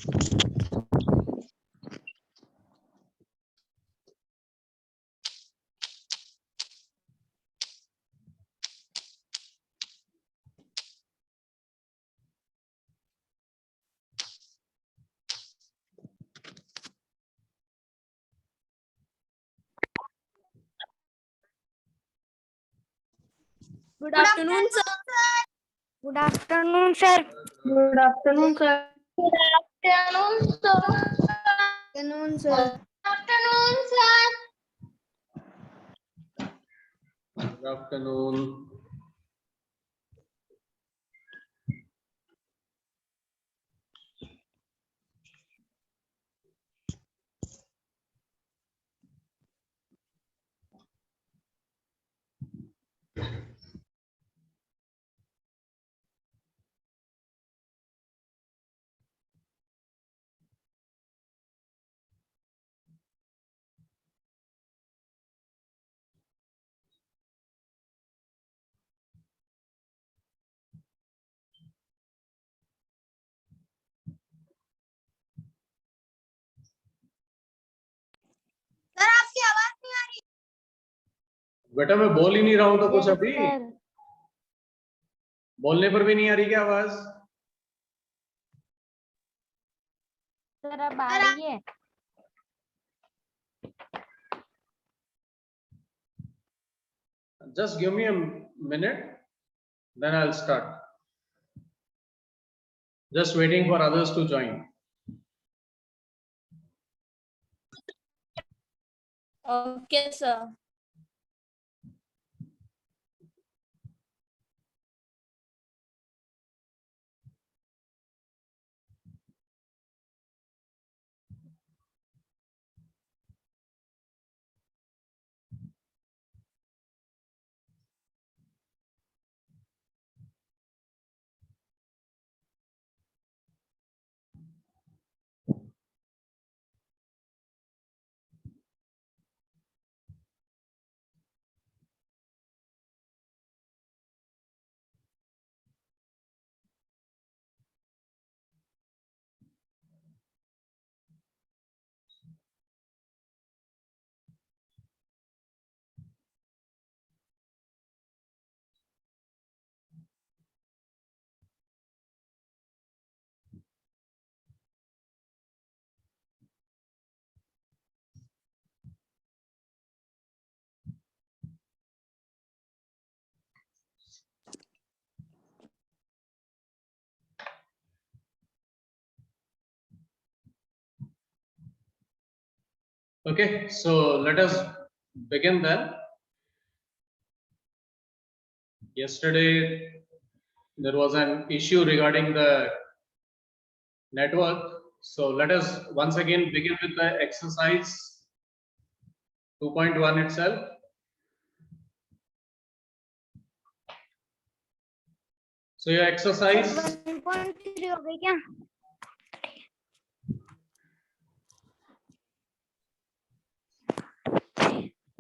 Good afternoon, sir. Good afternoon, sir. Good afternoon, sir. Good afternoon, sir. Afternoon, sir. Afternoon, sir. Good afternoon. Sir आपकी आवाज नहीं आ रही। बेटा मैं बोल ही नहीं रहा हूँ तो कुछ Yes, अभी sir. बोलने पर भी नहीं आ रही क्या आवाज? सर अब आ रही है. Just give me a minute, then I'll start. Just waiting for others to join. Okay, sir. Okay, so let us begin then. Yesterday there was an issue regarding the network. So let us once again begin with the exercise 2.1 itself. So your exercise 1.3 हो गई क्या?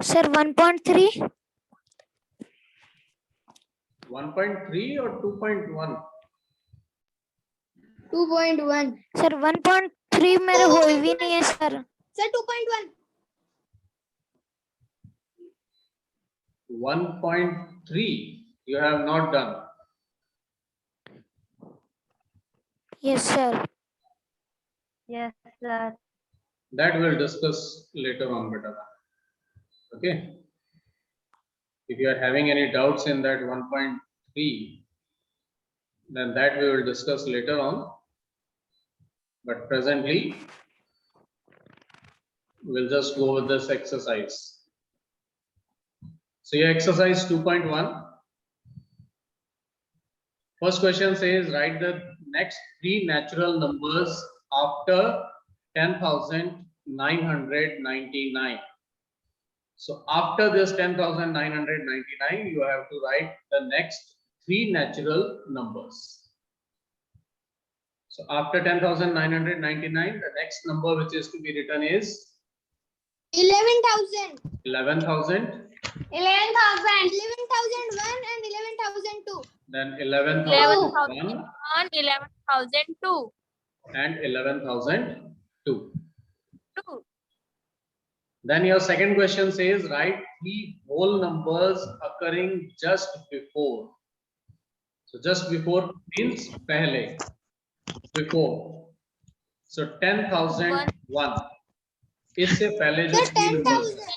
Sir, 1.3. 1.3 or 2.1? 2.1. Sir, 1.3 मेरे हो भी नहीं है sir. Sir 2.1. 1.3 you have not done. Yes, sir. Yes, sir. That we'll discuss later on, beta. Okay. If you are having any doubts in that 1.3, then that we will discuss later on. But presently, we'll just go with this exercise. So your exercise 2.1. First question says write the next three natural numbers after 10,999. So after this 10,999, you have to write the next three natural numbers. So after 10,999, the next number which is to be written is 11,000. 11,000. 11,001 and 11,002. Then 11,001. 11,001, 11,002. and 11,002. 2. Then your second question says write 3 whole numbers occurring just before. So just before means pehle, before. So 10,001. इससे पहले जो 3 numbers हैं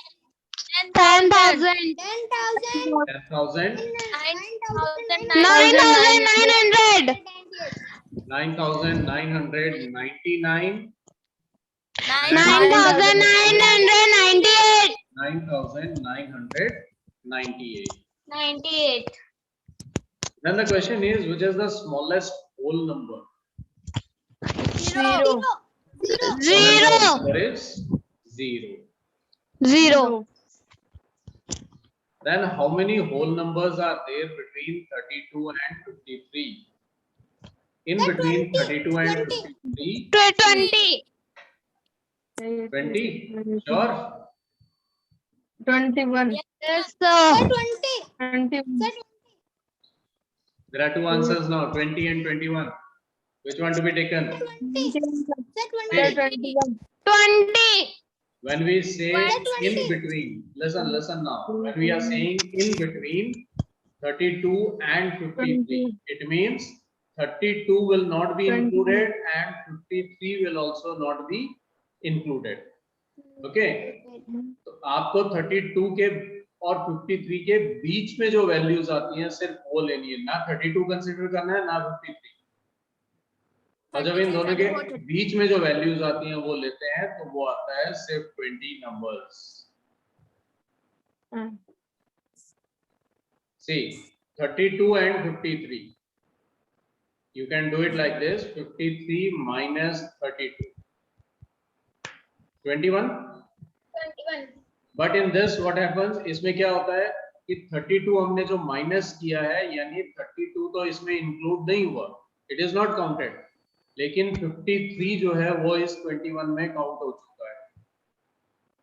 10,000. 10,000, 9,900. 9,999, 9,998. 9,998. 98. Then the question is, which is the smallest whole number? Zero. Smallest number is 0. Zero. Then how many whole numbers are there between 32 and 53? In between 32 and 53, 20. 20. Sure. 21. Yes, sir. 21. There are 2 answers now, 20 and 21. Which one to be taken? 21. 20. When we say in between, listen now. When we are saying in between 32 and 53, it means 32 will not be included and 53 will also not be included. Okay? तो आपको 32 के और 53 के बीच में जो values आती हैं सिर्फ वो लेनी है, ना 32 कंसीडर करना है ना 53। और जब इन दोनों के बीच में जो वैल्यूज आती हैं वो लेते हैं तो वो आता है सिर्फ 20 numbers. See 32 and 53, you can do it like this, 53 minus 32, 21. But in this what happens, इसमें क्या होता है कि 32 हमने जो माइनस किया है यानी 32 तो इसमें इंक्लूड नहीं हुआ, इट इज नॉट काउंटेड, लेकिन 53 जो है वो इस 21 में काउंट हो चुका है।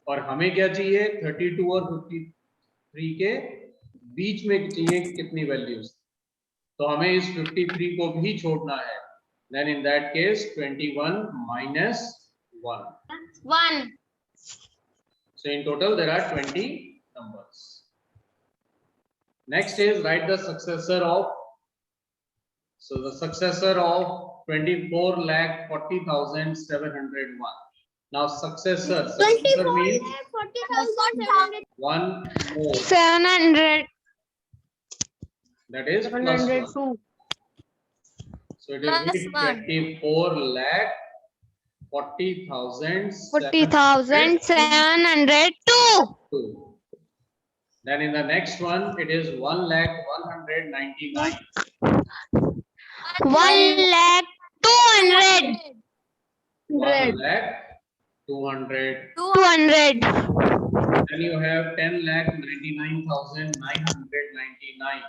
और हमें क्या चाहिए, 32 और 53 के बीच में चाहिए कितनी वैल्यूज, तो हमें इस 53 को भी छोड़ना है। Then in that case 21 minus 1. 1. So in total there are 20 numbers. Next is write the successor of. So the successor of 24,40,701. Now successor means 1 more. 700. That is plus 1. 702. So it is 24,40,702. Then in the next one it is 1,199. 1,200. 1,200. 200. Then you have 10,99,999.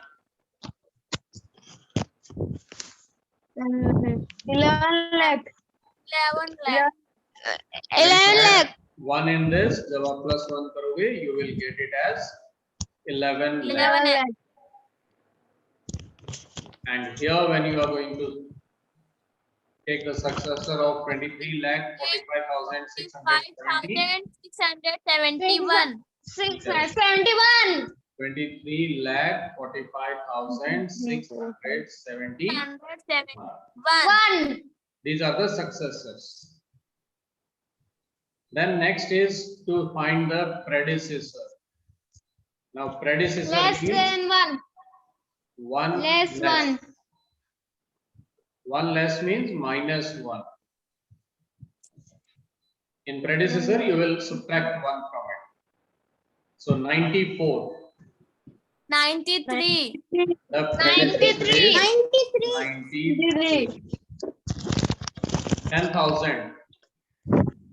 11 lakh. 11 lakh. 1 in this, जब आप plus 1 करोगे, you will get it as 11 lakh. And here when you are going to take the successor of 23,45,670, 671. 71. 23,45,670. 1. These are the successors. Then next is to find the predecessor. Now predecessor Less means than 1. 1 Less 1. 1 less means minus 1. In predecessor you will subtract 1 from it. So 94. 93. The predecessor is 93. 10,000.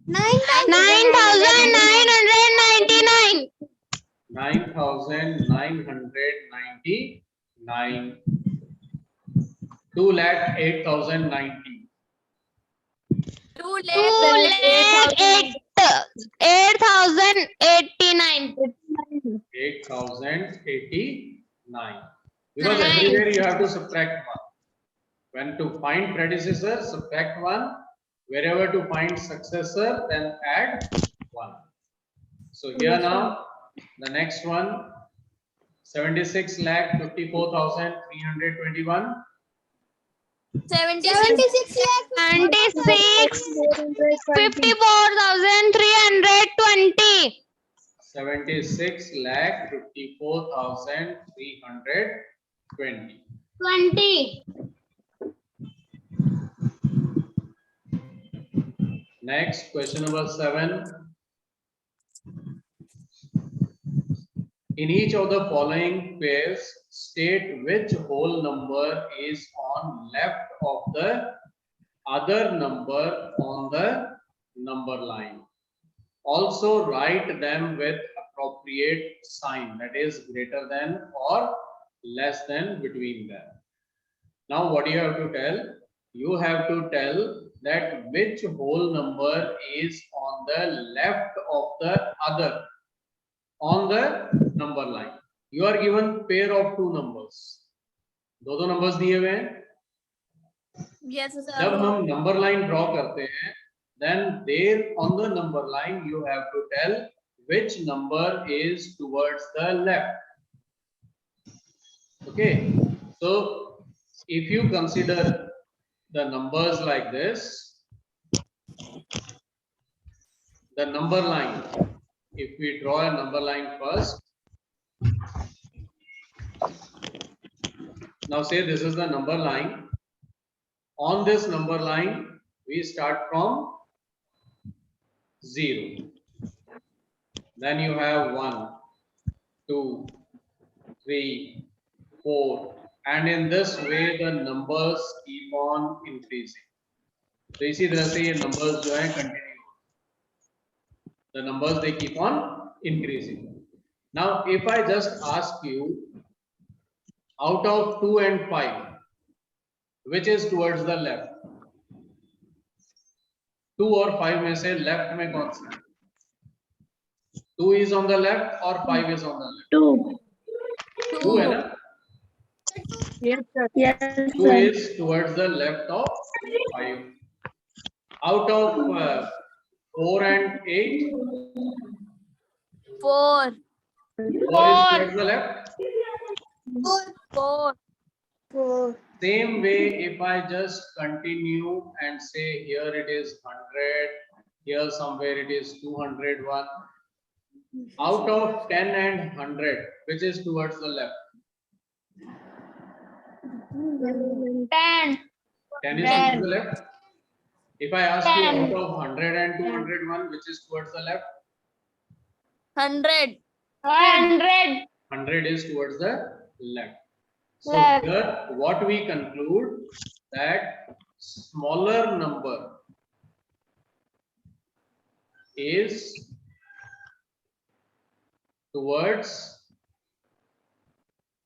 9,999. 9,999. 2,08,090. 8,089. 8,089. Because everywhere you have to subtract 1. When to find predecessor, subtract 1. Wherever to find successor, then add 1. So here now, the next one, 76,54,321. 76 54,320. 76,54,320. 20. Next, question number 7. In each of the following pairs, state which whole number is on left of the other number on the number line. Also write them with appropriate sign, that is greater than or less than between them. Now what you have to tell? You have to tell that which whole number is on the left of the other on the number line. You are given pair of 2 numbers. दो numbers दिए हुए हैं. Yes, sir. जब हम number line draw करते हैं, then there on the number line you have to tell which number is towards the left. Okay, so if you consider the numbers like this, the number line, if we draw a number line first, now say this is the number line. On this number line, we start from 0. Then you have 1, 2, 3, 4, and in this way the numbers keep on increasing. तो इसी तरह से ये numbers जो हैं continue. The numbers they keep on increasing. Now, if I just ask you, out of 2 and 5, which is towards the left? 2 और 5 में से left में कौन सा? 2 is on the left or 5 is on the left? 2. 2 है ना? Yes, sir. Yes, 2 is towards the left of 5. Out of 4 and 8, 4. 4 is towards the left. 4. Same way, if I just continue and say here it is 100, here somewhere it is 201. Out of 10 and 100, which is towards the left? 10. 10 is towards the left. If I ask you out of 100 and 201, which is towards the left? 100. 100. 100 is towards the left. So Left. here what we conclude that smaller number is towards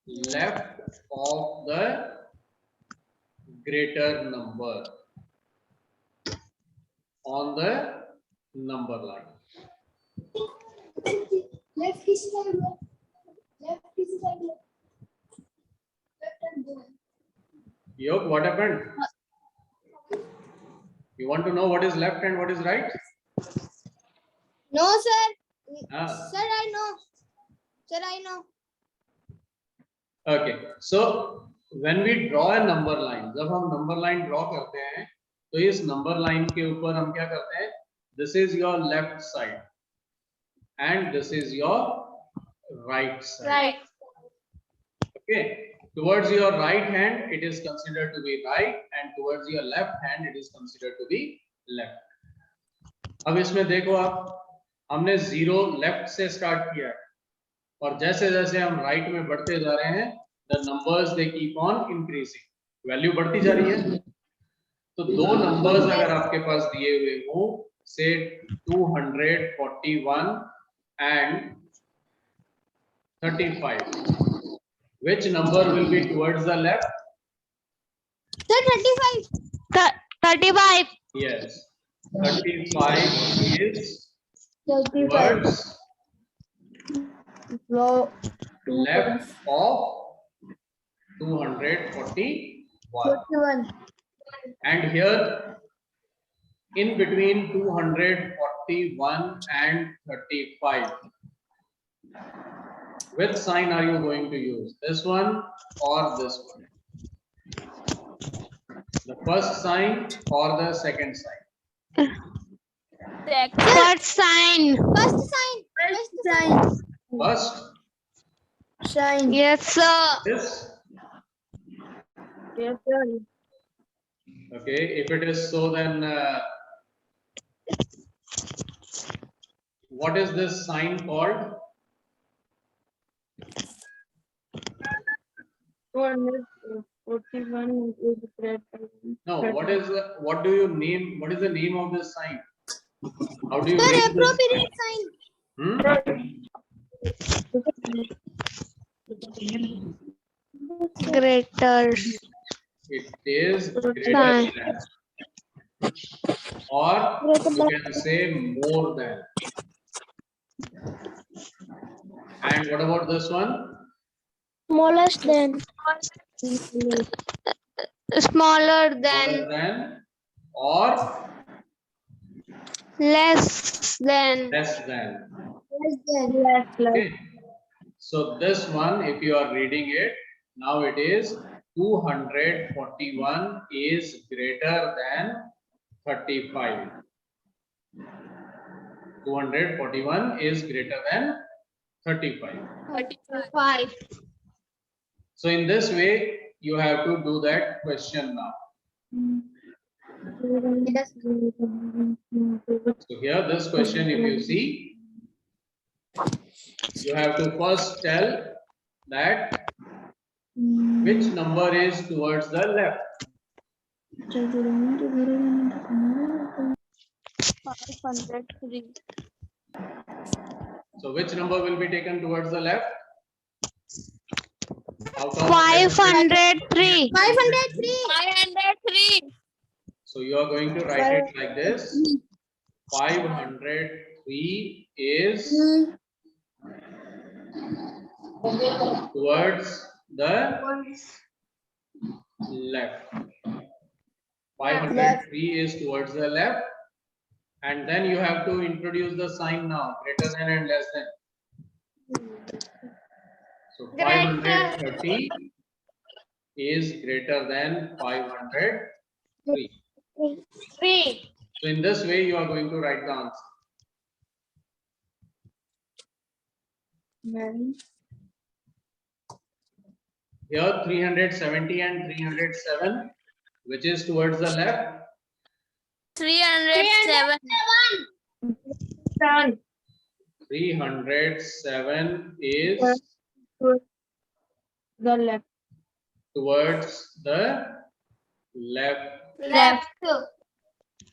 left of the greater number on the number line. Left is right. Left is right. Left and go. Yog, what happened? You want to know what is left and what is right? No, sir. Ah. Sir, I know. Sir, I know. Okay, so when we draw a number line, जब हम number line draw करते हैं, तो इस number line के ऊपर हम क्या करते हैं? This is your left side, and this is your right side. Right. Okay, towards your right hand, it is considered to be right, and towards your left hand, it is considered to be left. अब इसमें देखो आप, हमने 0 left से start किया है, और जैसे जैसे हम right में बढ़ते जा रहे हैं, the numbers they keep on increasing, value बढ़ती जा रही है. तो दो numbers अगर आपके पास दिए हुए हो, say 241 and 35, which number will be towards the left? Sir, 35. 35. Yes, 35 is towards left of 241. And here in between 241 and 35. Which sign are you going to use? This one or this one? The first sign or the second sign? What sign? First sign. First sign. First, Sign. Yes, sir. this. Yes, sir. Okay, if it is so, then what is this sign called? 441 is greater. No, what do you name? What is the name of this sign? How do you Sir, name this? appropriate sign. Hmm? Greater. It is greater Sign. than, or you can say more than. And what about this one? Smallest than. Smaller Smaller than. than or Less than. less than. Less than. Okay. So this one, if you are reading it, now it is 241 is greater than 35. 241 is greater than 35. 5. So in this way, you have to do that question now. Yes. So here, this question, if you see, you have to first tell that which number is towards the left. 503. So which number will be taken towards the left? Out of 503. 503. 503. So you are going to write it like this. 503 is towards the left. 503 is towards the left. And then you have to introduce the sign now, greater than and less than. So 530 is greater than 503. 3. So in this way, you are going to write the answer. Here 370 and 307, which is towards the left. 307. 307 is The left. towards the left. Left.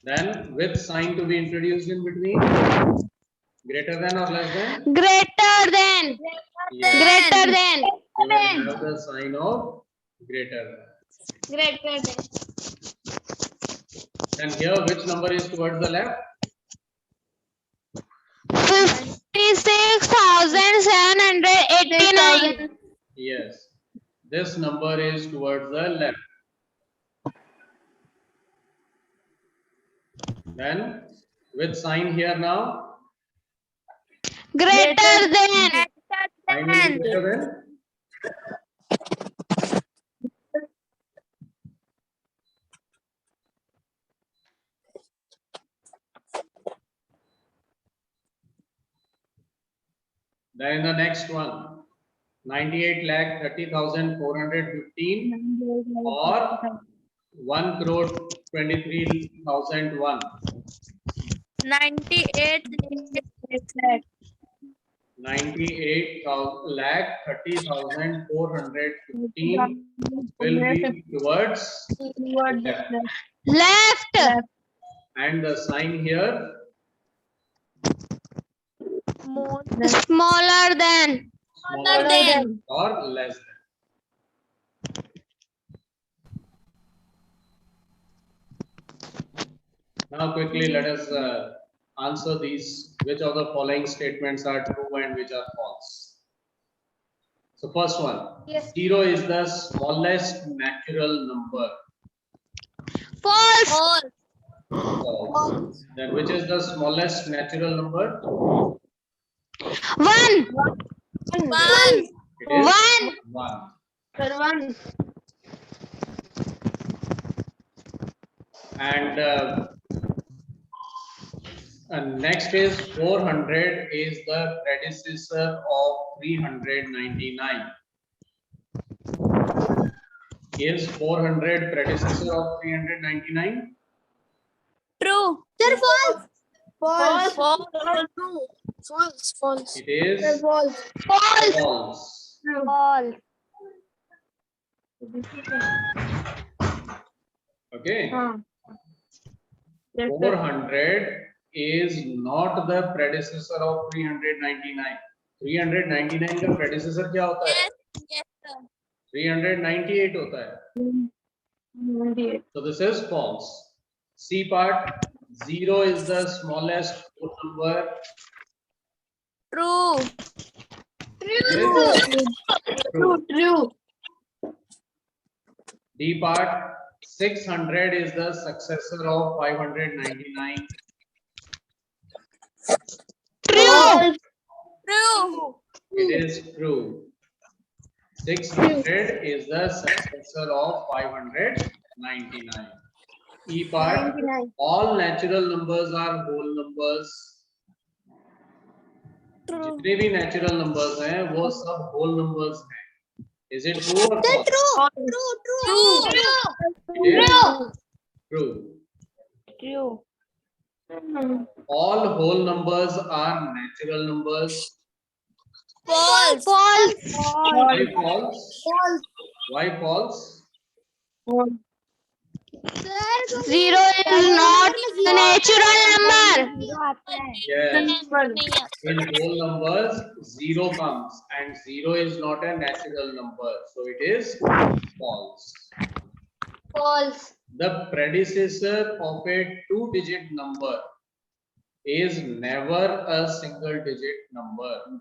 Then which sign to be introduced in between? Greater than or less than? Greater than. Yes. Greater than. You will have the sign of greater than. Greater than. And here which number is towards the left? 56,789. Yes. This number is towards the left. Then which sign here now? Greater than. Sign will be greater than? Then the next one, 98,30,415 or 1,23,001. 98 98,30,415 will be towards left. Left. And the sign here, Smaller than. smaller than or less than. Now quickly let us answer these. Which of the following statements are true and which are false? So first one, 0 is the smallest natural number. False. False. Then which is the smallest natural number? 1. It is 1. 1. Sir, 1. And next is 400 is the predecessor of 399. Is 400 predecessor of 399? True. Sir, false. False. False. It is False. false. False. Okay. Yes, sir. 400 is not the predecessor of 399. 399 का predecessor क्या होता है? 398 होता है. So this is false. C part, 0 is the smallest whole number. True. It is true. True. D part, 600 is the successor of 599. True. It is true. 600 is the successor of 599. E part, all natural numbers are whole numbers. जितने भी natural numbers हैं वो सब whole numbers हैं. Is it true or false? It is true. All whole numbers are natural numbers. False. Why false? Why false? 0 is not a natural number. Yes. In whole numbers, 0 comes and 0 is not a natural number. So it is false. False. The predecessor of a 2-digit number is never a single-digit number.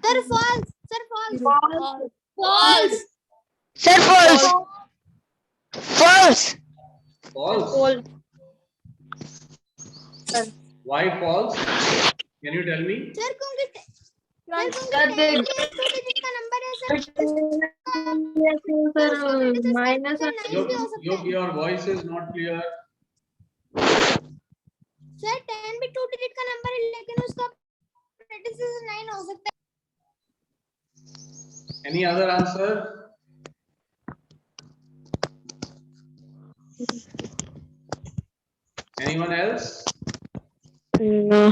Sir, false. Sir, false. False. False. Why false? Can you tell me? Sir, Minus Your voice is not clear. Sir 10 भी 2 digit का number है लेकिन उसका predecessor 9 हो सकता है. Any other answer? Anyone else? No.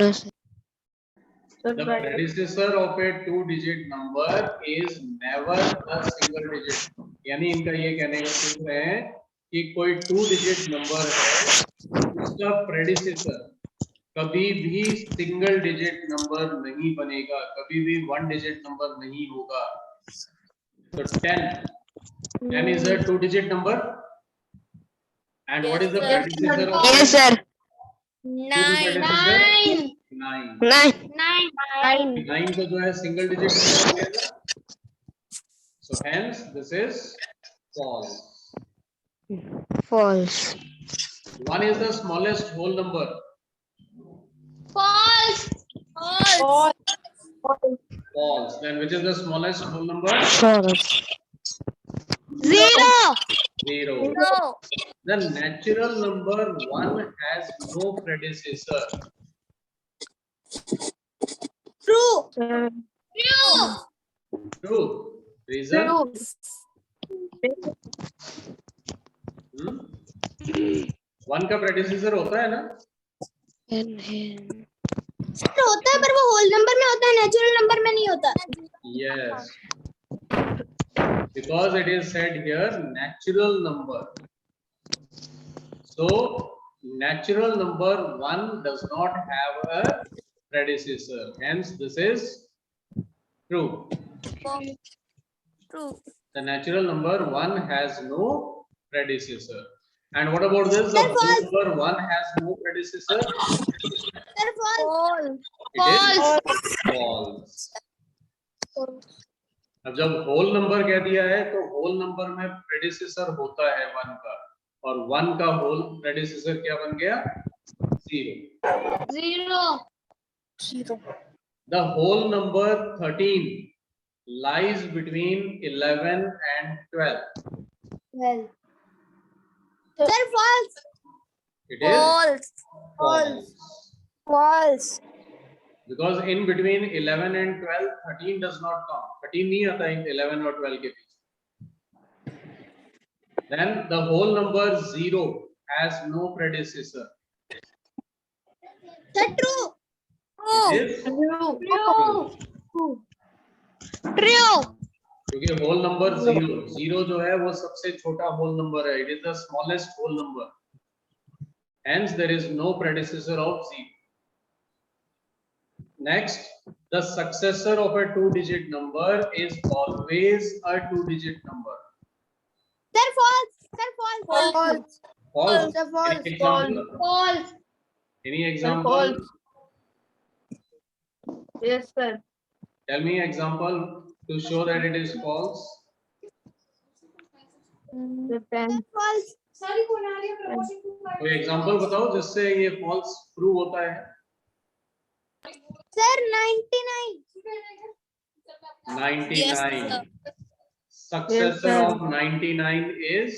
Sir. The predecessor of a 2-digit number is never a single digit. यानी इनका ये कहने का सूत्र है कि कोई 2-digit number है उसका predecessor कभी भी single digit number नहीं बनेगा, कभी भी 1-digit number नहीं होगा. So 10 is a 2-digit number. And what is the predecessor of Yes, sir. 9? 9 तो जो है single digit number हो जाएगा. So hence this is false. False. 1 is the smallest whole number. False. False. Then which is the smallest whole number? False. 0. 0. The natural number 1 has no predecessor. True. True. Reason? Hmm? 1 का predecessor होता है ना? Sir होता है पर वो whole number में होता है, नेचुरल नंबर में नहीं होता. Yes. Because it is said here natural number. So natural number 1 does not have a predecessor. Hence this is true. The natural number 1 has no predecessor. And what about this? The whole number 1 has no predecessor. Sir, false. It is false. अब जब whole number कह दिया है तो whole number में predecessor होता है 1 का और 1 का होल प्रेडिसेसर क्या बन गया? 0. 0. The whole number 13 lies between 11 and 12. Well. Sir, false. It is false. False. Because in between 11 and 12, 13 does not count. 13 नहीं आता है 11 और 12 के बीच. Then the whole number 0 has no predecessor. Sir, true. It is True. True. क्योंकि whole number 0 जो है वो सबसे छोटा whole number है. It is the smallest whole number. Hence there is no predecessor of 0. Next, the successor of a 2-digit number is always a 2-digit number. Sir, false. Sir, false. False. False. Sir, false. Any example? False. Any example? Yes, sir. Tell me example to show that it is false. The 10. False. Sorry, कौन आ रही है? Promotion to कोई example बताओ जिससे ये false prove होता है. Sir, 99. 99. Successor Yes, sir. of 99 is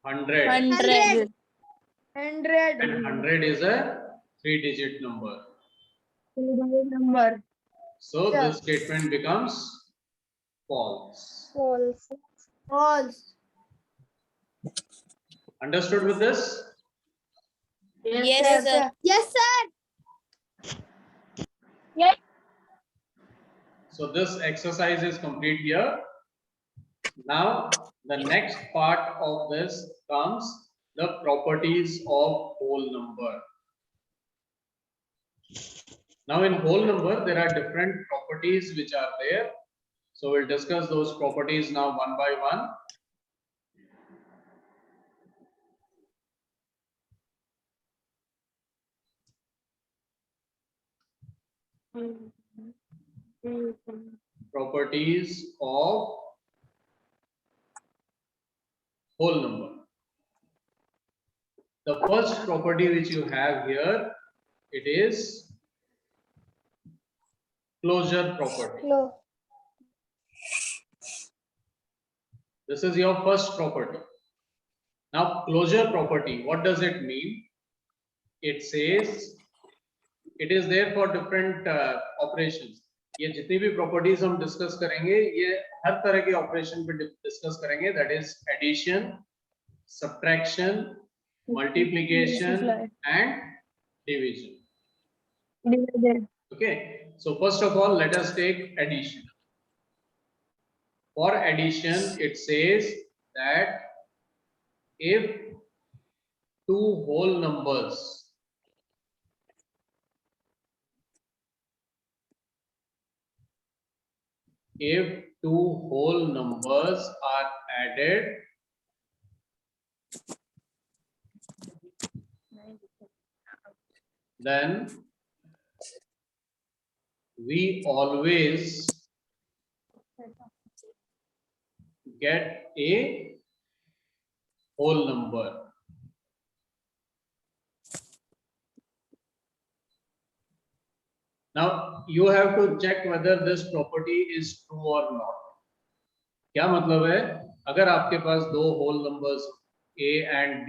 100. 100. And 100 is a 3-digit number. Number. So Yeah. this statement becomes false. False. False. Understood with this? Yes, sir. Yes, sir. So this exercise is complete here. Now the next part of this comes the properties of whole number. Now in whole number there are different properties which are there. So we'll discuss those properties now one by one. Properties of whole number. The first property which you have here, it is closure property. No. This is your first property. Now closure property, what does it mean? It says it is there for different operations. ये जितनी भी properties हम discuss करेंगे ये हर तरह के operation पे discuss करेंगे, that is addition, subtraction, multiplication and division. Divided. Okay, so first of all let us take addition. For addition it says that if two whole numbers are added, then we always get a whole number. Now you have to check whether this property is true or not. क्या मतलब है? अगर आपके पास दो whole numbers a and b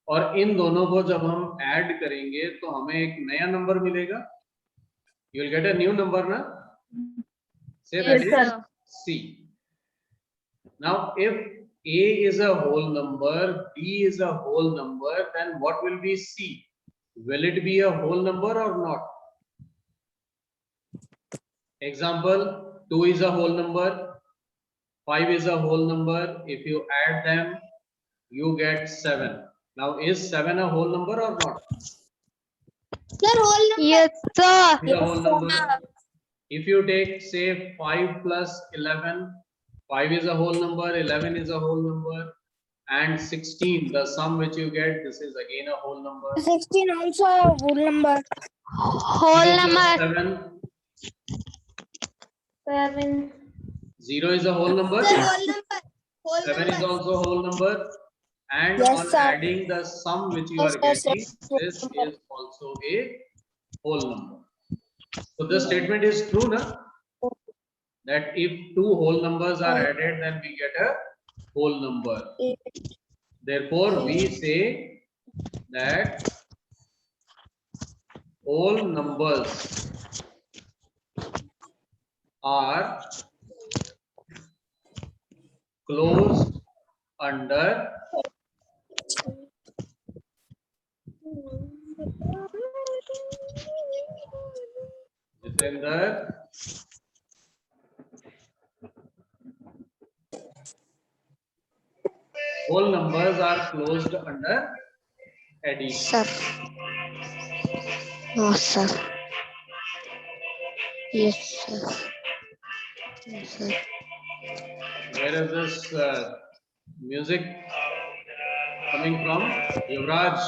और इन दोनों को जब हम ऐड करेंगे तो हमें एक नया नंबर मिलेगा. You will get a new number, na? Say that Yes, is sir. C. Now, if A is a whole number, B is a whole number, then what will be C? Will it be a whole number or not? Example, 2 is a whole number, 5 is a whole number. If you add them, you get 7. Now, is 7 a whole number or not? Sir, whole number. Yes, sir. Is a whole number. If you take, say, 5 plus 11, 5 is a whole number, 11 is a whole number, and 16, the sum which you get, this is again a whole number. 16 also a whole number. Whole This is number. 7. 7. 0 is a whole number. Sir, whole number. 7 is also whole number. And Yes, on sir. adding the sum which you Yes, are sir, getting, this is also a whole number. So the statement is true, na? That if two whole numbers are added, then we get a whole number. Therefore, we say that whole numbers are closed under Jitendra. Whole numbers are closed under addition. Sir. No, sir. Yes, sir. Yes, sir. Where is this music coming from? Yuvraj.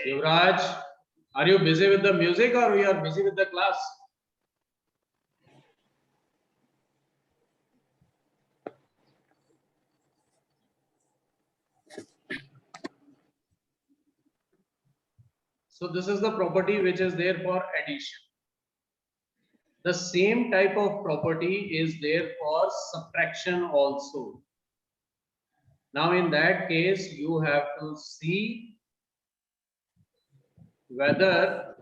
Yuvraj, are you busy with the music or you are busy with the class? So this is the property which is there for addition. The same type of property is there for subtraction also. Now in that case, you have to see whether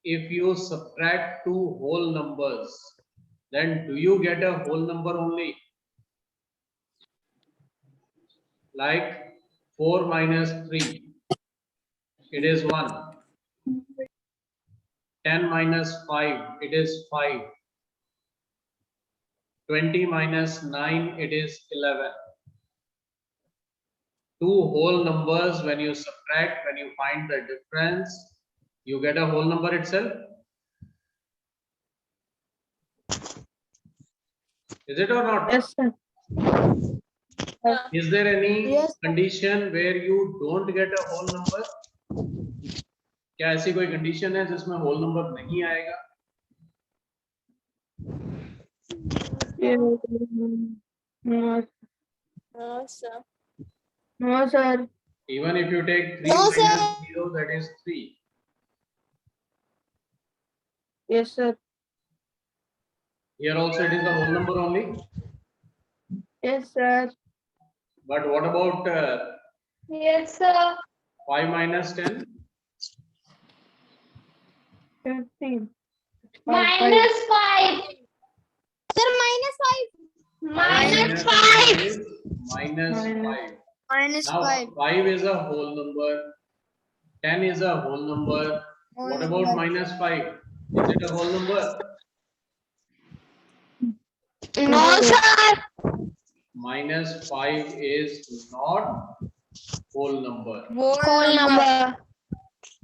if you subtract two whole numbers, then do you get a whole number only? Like 4 minus 3, it is 1. 10 minus 5, it is 5. 20 minus 9, it is 11. Two whole numbers, when you subtract, when you find the difference, you get a whole number itself. Is it or not? Yes, sir. Is there any Yes. condition where you don't get a whole number? क्या ऐसी कोई condition है जिसमें whole number नहीं आएगा? No, No, sir. no, sir. Even if you take 3 No, minus sir. 0, that is 3. Yes, sir. Here also it is the whole number only. Yes, sir. But what about Yes, sir. 5 minus 10? 15. Minus 5. Sir, minus 5. Minus 5. is minus Minus. 5. Minus Now 5. 5 is a whole number, 10 is a whole number. What about minus 5? Is it a whole number? No, sir. Minus 5 is not whole number. Whole number.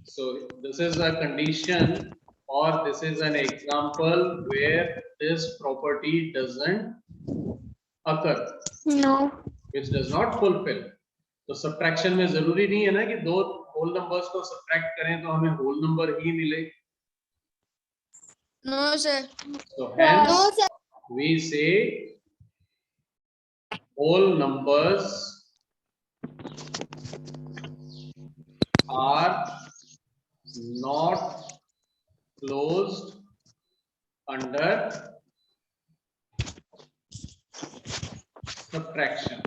So this is a condition, or this is an example where this property doesn't occur, No. which does not fulfill. तो subtraction में जरूरी नहीं है ना कि दो whole numbers को subtract करें तो हमें whole number ही मिले. No, sir. So hence No, sir. we say whole numbers are not closed under subtraction.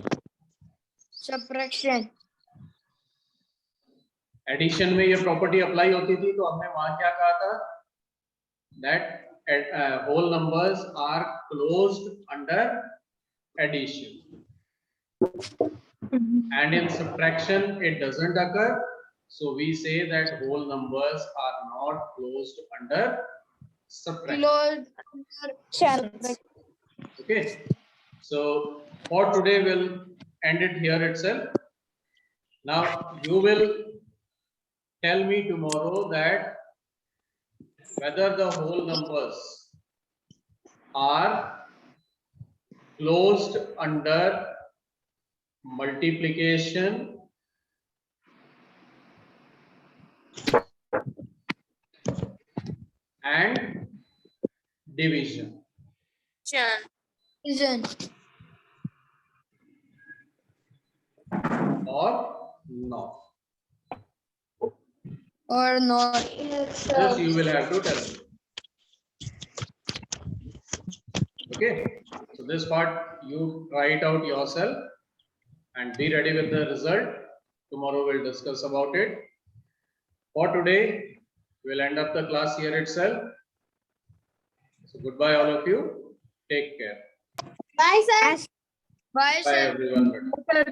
Subtraction. Addition में ये property apply होती थी तो हमने वहां क्या कहा था? That whole numbers are closed under addition. And in subtraction it doesn't occur, so we say that whole numbers are not closed under subtraction. Closed. Okay, so for today we'll end it here itself. Now you will tell me tomorrow that whether the whole numbers are closed under multiplication and division. Isn't. or not? Or not. This you will have to tell me. Okay, so this part you try it out yourself and be ready with the result. Tomorrow we'll discuss about it. For today, we'll end up the class here itself. So goodbye all of you. Take care. Bye, sir. Bye, Bye sir. everyone. Sir.